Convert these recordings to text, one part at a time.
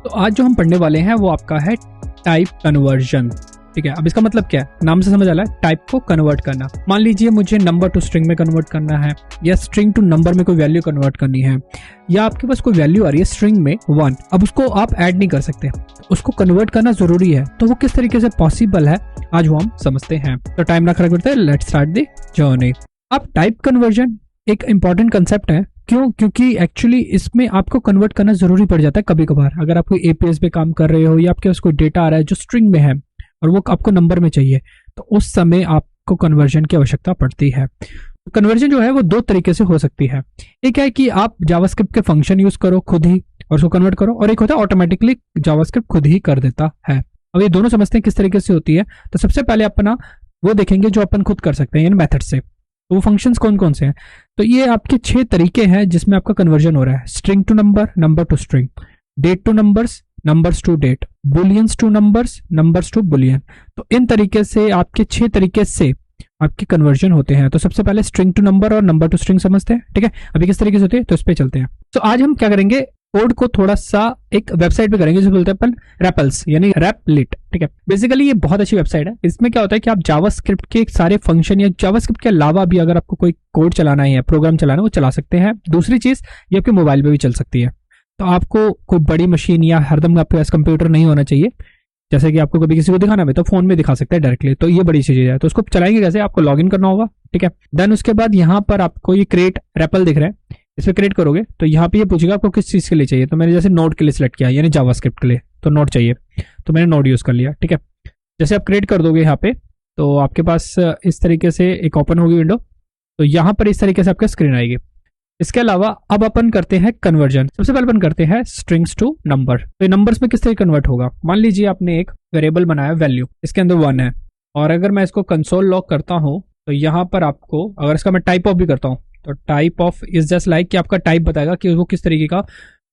तो आज जो हम पढ़ने वाले हैं वो आपका है टाइप कन्वर्जन। ठीक है, अब इसका मतलब क्या है, नाम से समझ आ रहा है, टाइप को कन्वर्ट करना। मान लीजिए मुझे नंबर टू स्ट्रिंग में कन्वर्ट करना है, या स्ट्रिंग टू नंबर में कोई वैल्यू कन्वर्ट करनी है, या आपके पास कोई वैल्यू आ रही है स्ट्रिंग में 1, अब उसको आप ऐड नहीं कर सकते, उसको कन्वर्ट करना जरूरी है। तो वो किस तरीके से पॉसिबल है आज वो हम समझते हैं। तो टाइम ना खराब करते हैं, लेट्स स्टार्ट द जर्नी। अब टाइप कन्वर्जन एक इंपॉर्टेंट कंसेप्ट है। क्यों? क्योंकि एक्चुअली इसमें आपको कन्वर्ट करना जरूरी पड़ जाता है कभी कभार। अगर आप कोई एपीएस पे काम कर रहे हो, या आपके पास कोई डेटा आ रहा है जो स्ट्रिंग में है और वो आपको नंबर में चाहिए, तो उस समय आपको कन्वर्जन की आवश्यकता पड़ती है। कन्वर्जन जो है वो दो तरीके से हो सकती है। एक है कि आप जावास्क्रिप्ट के फंक्शन यूज करो खुद ही और उसको कन्वर्ट करो, और एक होता है ऑटोमेटिकली जावास्क्रिप्ट खुद ही कर देता है। अब ये दोनों समझते हैं किस तरीके से होती है। तो सबसे पहले अपना वो देखेंगे जो अपन खुद कर सकते हैं, यानी मेथड से। तो वो फंक्शंस कौन कौन से हैं? तो ये आपके 6 तरीके हैं जिसमें आपका कन्वर्जन हो रहा है। String to number, number to string, date to numbers, numbers to date, booleans to numbers, numbers to boolean. तो इन तरीके से आपके 6 तरीके से आपके कन्वर्जन होते हैं। तो सबसे पहले स्ट्रिंग टू नंबर और नंबर टू स्ट्रिंग समझते हैं। ठीक है, अभी किस तरीके से होते हैं तो इस पे चलते हैं। तो आज हम क्या करेंगे, कोड को थोड़ा सा एक वेबसाइट पे करेंगे जिसे बोलते हैं अपन रैपल्स, यानी रैपलिट। ठीक है, बेसिकली ये बहुत अच्छी वेबसाइट है। इसमें क्या होता है कि आप जावास्क्रिप्ट के सारे फंक्शन या जावास्क्रिप्ट के अलावा भी अगर आपको कोई कोड चलाना है या प्रोग्राम चलाना है वो चला सकते हैं। दूसरी चीज, ये आपके मोबाइल पे भी चल सकती है। तो आपको कोई बड़ी मशीन या हरदम आपके पास कंप्यूटर नहीं होना चाहिए। जैसे कि आपको कभी किसी को दिखाना है तो फोन में दिखा सकते हैं डायरेक्टली। तो ये बड़ी चीज है। तो उसको चलाएंगे कैसे, आपको लॉग इन करना होगा। ठीक है, देन उसके बाद यहाँ पर आपको ये क्रिएट रैपल दिख रहा है, इस पे क्रिएट करोगे तो यहाँ पे ये पूछेगा आपको किस चीज के लिए चाहिए। तो मैंने जैसे नोड के लिए सिलेक्ट किया, यानी जावास्क्रिप्ट के लिए, तो नोड चाहिए तो मैंने नोड यूज कर लिया। ठीक है, जैसे आप क्रिएट कर दोगे यहाँ पे तो आपके पास इस तरीके से एक ओपन होगी विंडो। तो यहाँ पर इस तरीके से आपका स्क्रीन आएगी। इसके अलावा अब अपन करते हैं कन्वर्जन। सबसे पहले अपन करते हैं स्ट्रिंग्स टू नंबर। तो नंबर्स में किस तरह कन्वर्ट होगा, मान लीजिए आपने एक वेरिएबल बनाया वैल्यू, इसके अंदर 1 है, और अगर मैं इसको कंसोल लॉग करता हूँ तो यहाँ पर आपको, अगर इसका मैं टाइप ऑफ भी करता हूँ तो type of is just like कि आपका टाइप बताएगा कि वो किस तरीके का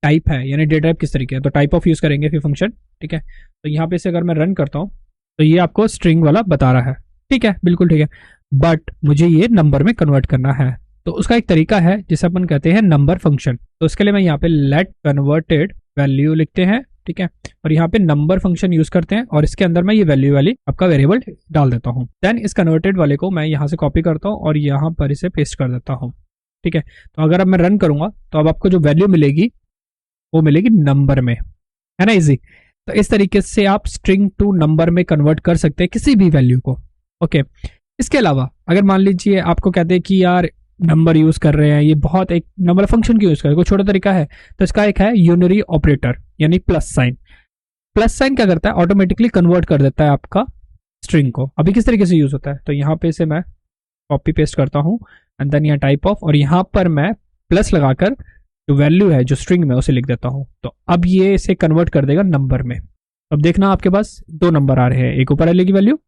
टाइप है, यानी डेटा टाइप किस तरीके है। तो टाइप ऑफ यूज करेंगे फिर फंक्शन। ठीक है, तो यहाँ पे से अगर मैं रन करता हूँ तो ये आपको स्ट्रिंग वाला बता रहा है। ठीक है, बिल्कुल ठीक है, बट मुझे ये नंबर में कन्वर्ट करना है। तो उसका एक तरीका है जिसे अपन कहते हैं नंबर फंक्शन। तो उसके लिए मैं यहाँ पे लेट कन्वर्टेड वैल्यू लिखते हैं। ठीक है, और यहाँ पे नंबर फंक्शन यूज करते हैं, और इसके अंदर मैं ये वैल्यू वाली आपका वेरिएबल डाल देता हूँ। देन इस कन्वर्टेड वाले को मैं यहाँ से कॉपी करता हूँ और यहाँ पर इसे पेस्ट कर देता हूँ। ठीक है, तो अगर अब मैं रन करूंगा तो अब आपको जो वैल्यू मिलेगी वो मिलेगी नंबर में, है ना, इजी। तो इस तरीके से आप स्ट्रिंग टू नंबर में कन्वर्ट कर सकते हैं किसी भी वैल्यू को। ओके, इसके अलावा अगर मान लीजिए आपको कहते हैं कि यार नंबर यूज कर रहे हैं, ये बहुत एक नंबर फंक्शन की यूज कर, कोई छोटा तरीका है तो इसका एक है यूनरी ऑपरेटर, यानी प्लस साइन। प्लस साइन क्या करता है, ऑटोमेटिकली कन्वर्ट कर देता है आपका स्ट्रिंग को। अभी किस तरीके से यूज होता है, तो यहाँ पे से मैं कॉपी पेस्ट करता हूँ, एंड देन यहाँ टाइप ऑफ, और यहाँ पर मैं प्लस लगाकर जो वैल्यू है जो स्ट्रिंग में उसे लिख देता हूँ। तो अब ये इसे कन्वर्ट कर देगा नंबर में। अब देखना आपके पास 2 नंबर आ रहे हैं, एक ऊपर वाले की वैल्यू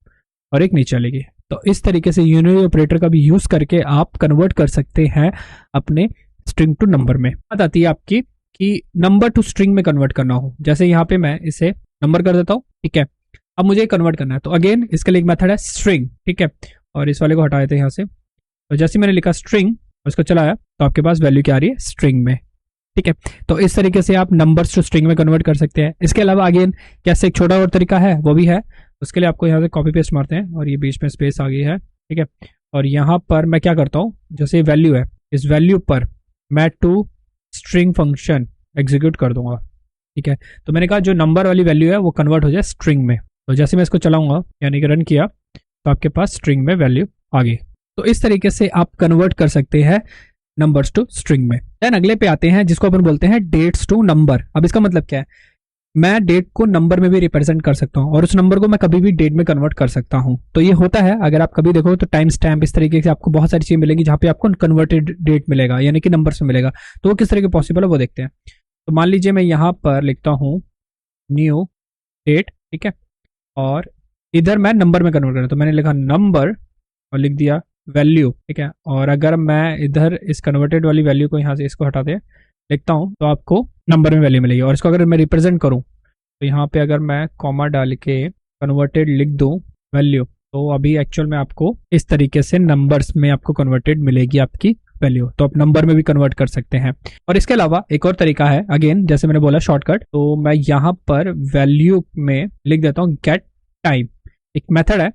और एक नीचे वाले की। तो इस तरीके से यूनरी ऑपरेटर का भी यूज करके आप कन्वर्ट कर सकते हैं अपने स्ट्रिंग टू नंबर में। बात आती है आपकी कि नंबर टू स्ट्रिंग में कन्वर्ट करना हो। जैसे यहाँ पे मैं इसे नंबर कर देता हूँ। ठीक है, अब मुझे कन्वर्ट करना है, तो अगेन इसके लिए एक मेथड है स्ट्रिंग। ठीक है, और इस वाले को हटा देते हैं यहाँ से। तो जैसे मैंने लिखा स्ट्रिंग और इसको चलाया तो आपके पास वैल्यू क्या आ रही है, स्ट्रिंग में। ठीक है, तो इस तरीके से आप नंबर्स टू स्ट्रिंग में कन्वर्ट कर सकते हैं। इसके अलावा अगेन कैसे एक छोटा और तरीका है वो भी है। उसके लिए आपको यहाँ से कॉपी पेस्ट मारते हैं और ये बीच में स्पेस आ गई है। ठीक है, और यहाँ पर मैं क्या करता हूँ, जैसे वैल्यू है इस वैल्यू पर मैं टू स्ट्रिंग फंक्शन एग्जीक्यूट कर दूंगा। ठीक है, तो मैंने कहा जो नंबर वाली वैल्यू है वो कन्वर्ट हो जाए स्ट्रिंग में। तो जैसे मैं इसको चलाऊंगा यानी कि रन किया तो आपके पास स्ट्रिंग में वैल्यू आ गई। तो इस तरीके से आप कन्वर्ट कर सकते हैं नंबर्स टू स्ट्रिंग में। देन अगले पे आते हैं जिसको अपन बोलते हैं डेट्स टू नंबर। अब इसका मतलब क्या है, मैं डेट को नंबर में भी रिप्रेजेंट कर सकता हूँ और उस नंबर को मैं कभी भी डेट में कन्वर्ट कर सकता हूँ। तो ये होता है, अगर आप कभी देखो तो टाइम स्टैम्प, इस तरीके से आपको बहुत सारी चीजें मिलेंगी जहां पे आपको कन्वर्टेड डेट मिलेगा, यानी कि नंबर से मिलेगा। तो वो किस तरह के पॉसिबल है वो देखते हैं। तो मान लीजिए मैं यहाँ पर लिखता हूँ न्यू डेट। ठीक है, और इधर मैं नंबर में कन्वर्ट करूँ, तो मैंने लिखा नंबर और लिख दिया वैल्यू। ठीक है, और अगर मैं इधर इस कन्वर्टेड वाली वैल्यू को यहाँ से इसको हटा दे लिखता हूँ तो आपको नंबर में वैल्यू मिलेगी। और इसको अगर मैं रिप्रेजेंट करूँ तो यहाँ पे अगर मैं कॉमा डाल के कन्वर्टेड लिख दूँ वैल्यू, तो अभी एक्चुअल में आपको इस तरीके से नंबर्स में आपको कन्वर्टेड मिलेगी आपकी वैल्यू, तो आप नंबर में भी कन्वर्ट कर सकते हैं। और इसके अलावा एक और तरीका है, अगेन जैसे मैंने बोला शॉर्टकट, तो मैं यहाँ पर वैल्यू में लिख देता हूँ गेट टाइम। एक मेथड है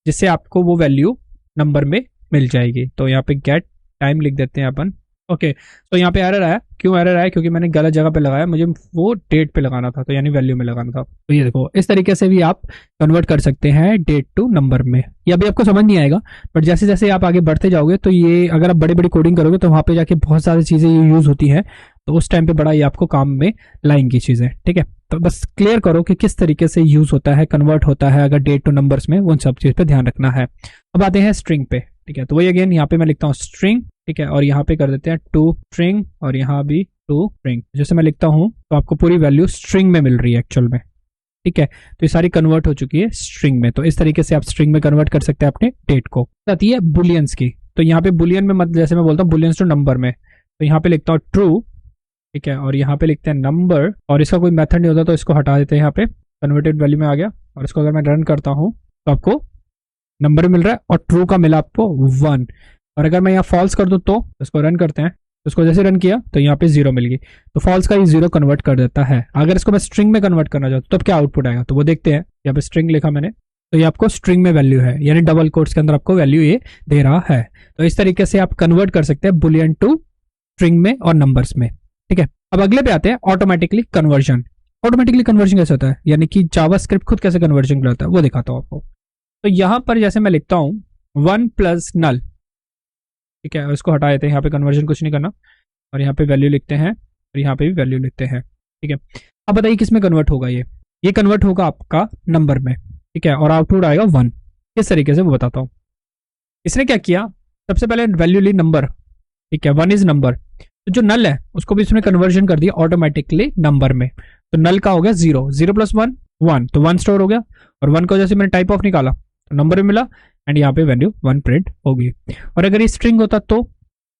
जिससे आपको वो वैल्यू नंबर में मिल जाएगी। तो यहाँ पे गेट टाइम लिख देते हैं अपन। ओके, तो यहाँ पे एरर आया। क्यों एरर आया? क्योंकि मैंने गलत जगह पे लगाया, मुझे वो डेट पे लगाना था, तो यानी वैल्यू में लगाना था। तो ये देखो, इस तरीके से भी आप कन्वर्ट कर सकते हैं डेट टू नंबर में। ये अभी आपको समझ नहीं आएगा, बट जैसे जैसे आप आगे बढ़ते जाओगे तो ये, अगर आप बड़ी बड़ी कोडिंग करोगे तो वहां पे जाके बहुत सारी चीजें ये यूज होती है, तो उस टाइम पे बड़ा ये आपको काम में लाएंगी चीजें। ठीक है, तो बस क्लियर करो कि किस तरीके से यूज होता है, कन्वर्ट होता है अगर डेट टू नंबर्स में, उन सब चीज पे ध्यान रखना है। अब आते हैं स्ट्रिंग पे। ठीक है, तो वही अगेन यहाँ पे मैं लिखता हूँ स्ट्रिंग। ठीक है, और यहाँ पे कर देते हैं टू स्ट्रिंग, और यहाँ भी टू स्ट्रिंग। जैसे मैं लिखता हूँ तो आपको पूरी वैल्यू स्ट्रिंग में मिल रही है एक्चुअल में। ठीक है, तो ये सारी कन्वर्ट हो चुकी है स्ट्रिंग में। तो इस तरीके से आप स्ट्रिंग में कन्वर्ट कर सकते हैं अपने डेट को। आती है बुलियंस की। तो यहाँ पे बुलियन में, मतलब जैसे मैं बोलता हूँ बुलियंस टू नंबर में, तो यहाँ पे लिखता हूँ ट्रू। ठीक है, और यहाँ पे लिखते हैं नंबर, और इसका कोई मेथड नहीं होता तो इसको हटा देते हैं। यहाँ पे कन्वर्टेड वैल्यू में आ गया, और इसको अगर मैं रन करता हूँ तो आपको नंबर मिल रहा है, और ट्रू का मिला आपको 1। और अगर मैं यहाँ फॉल्स कर दूं तो इसको रन करते हैं, तो इसको जैसे रन किया तो यहाँ पे 0 मिल गई। तो फॉल्स का ये 0 कन्वर्ट कर देता है। अगर इसको मैं स्ट्रिंग में कन्वर्ट करना चाहता हूँ तो क्या आउटपुट आएगा, तो वो देखते हैं। यहाँ पे स्ट्रिंग लिखा मैंने, तो ये आपको स्ट्रिंग में वैल्यू है, यानी डबल कोट्स के अंदर आपको वैल्यू ये दे रहा है। तो इस तरीके से आप कन्वर्ट कर सकते हैं बुलियन टू स्ट्रिंग में और नंबर्स में। ठीक है, अब अगले पे आते हैं ऑटोमेटिकली कन्वर्जन। ऑटोमेटिकली कन्वर्जन कैसे होता है, यानी कि जावास्क्रिप्ट खुद कैसे कन्वर्जन करता है वो दिखाता हूँ आपको। तो यहां पर जैसे मैं लिखता हूं 1 प्लस नल। ठीक है, इसको हटा देते हैं, यहाँ पे कन्वर्जन कुछ नहीं करना, और यहाँ पे वैल्यू लिखते हैं, और यहाँ पे भी वैल्यू लिखते हैं। ठीक है, अब बताइए किस में कन्वर्ट होगा ये कन्वर्ट होगा आपका नंबर में। ठीक है, और आउटपुट आएगा 1। किस तरीके से वो बताता हूँ। इसने क्या किया, सबसे पहले वैल्यू ली नंबर। ठीक है, 1 इज नंबर, तो जो नल है उसको भी इसने कन्वर्जन कर दिया ऑटोमेटिकली नंबर में। तो नल का हो गया 0, 0 प्लस 1 1, तो 1 स्टोर हो गया, और 1 को जैसे मैंने टाइप ऑफ निकाला तो नंबर भी मिला, एंड यहाँ पे वैल्यू 1 प्रिंट होगी। और अगर ये स्ट्रिंग होता तो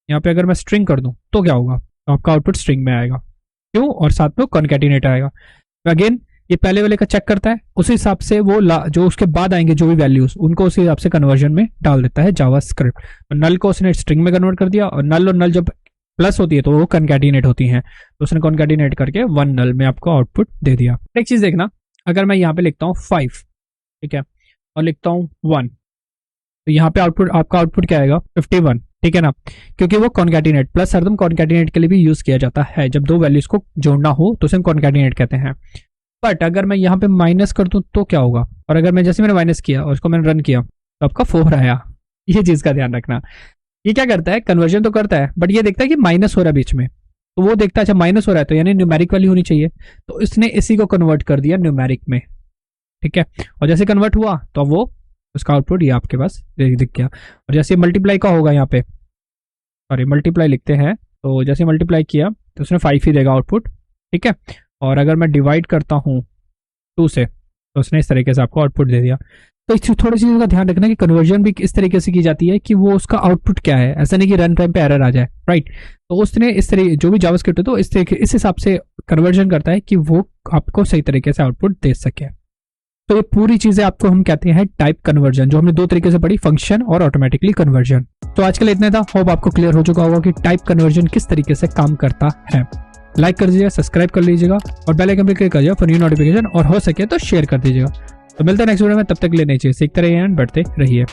यहाँ पे अगर मैं स्ट्रिंग कर दूं तो क्या होगा, तो आपका आउटपुट स्ट्रिंग में आएगा। क्यों, और साथ में कॉन्कैटिनेट आएगा। तो अगेन ये पहले वाले का चेक करता है, उस हिसाब से वो जो उसके बाद आएंगे जो भी वैल्यूज, उनको उस हिसाब से कन्वर्जन में डाल देता है जावास्क्रिप्ट। तो नल को उसने स्ट्रिंग में कन्वर्ट कर दिया, और नल जब प्लस होती है तो वो कॉन्कैटिनेट होती हैं, तो उसने कॉन्कैटिनेट करके 1 नल में आपको आउटपुट दे दिया। एक चीज देखना, अगर मैं यहाँ पे लिखता हूँ 5, ठीक है, और लिखता हूँ 1, तो यहाँ पे आपका आउटपुट क्या आएगा, 51। ठीक है ना, क्योंकि वो कॉन्कैटिनेट, प्लस हरदम कॉन्कैटिनेट के लिए भी यूज किया जाता है। जब दो वैल्यूज को जोड़ना हो तो उसे कॉन्कैटिनेट कहते हैं। बट अगर मैं यहाँ पे माइनस कर दूं तो क्या होगा, और अगर मैं जैसे मैंने माइनस किया और उसको मैंने रन किया तो आपका 4 आया। ये चीज का ध्यान रखना। ये क्या करता है, कन्वर्जन तो करता है, बट ये देखता है कि माइनस हो रहा है बीच में, तो वो देखता है अच्छा माइनस हो रहा है तो यानी न्यूमेरिक वाली होनी चाहिए, तो इसने इसी को कन्वर्ट कर दिया न्यूमेरिक में। ठीक है, और जैसे कन्वर्ट हुआ तो वो उसका आउटपुट ये आपके पास दिख गया। और जैसे मल्टीप्लाई का होगा, यहाँ पे सॉरी मल्टीप्लाई लिखते हैं, तो जैसे मल्टीप्लाई किया तो उसने 5 ही देगा आउटपुट। ठीक है, और अगर मैं डिवाइड करता हूँ 2 से तो उसने इस तरीके से आपको आउटपुट दे दिया। तो इस थोड़ी चीज़ों का ध्यान रखना कि कन्वर्जन भी इस तरीके से की जाती है कि वो उसका आउटपुट क्या है, ऐसा नहीं कि रन टाइम पे एरर आ जाए। राइट, तो उसने इस तरीके जो भी जावास्क्रिप्ट है तो इस हिसाब से कन्वर्जन करता है कि वो आपको सही तरीके से आउटपुट दे सके। तो ये पूरी चीजें आपको हम कहते हैं टाइप कन्वर्जन, जो हमने 2 तरीके से पढ़ी, फंक्शन और ऑटोमेटिकली कन्वर्जन। तो आज के लिए इतना था, होप आपको क्लियर हो चुका होगा कि टाइप कन्वर्जन किस तरीके से काम करता है। लाइक कर दीजिएगा, सब्सक्राइब कर लीजिएगा, और बेल आइकन पे क्लिक कर दीजिएगा फॉर न्यू नोटिफिकेशन, और हो सके तो शेयर कर दीजिएगा। तो मिलते हैं नेक्स्ट वीडियो में, तब तक के लिए नई चीज सीखते रहिए एंड बढ़ते रहिए।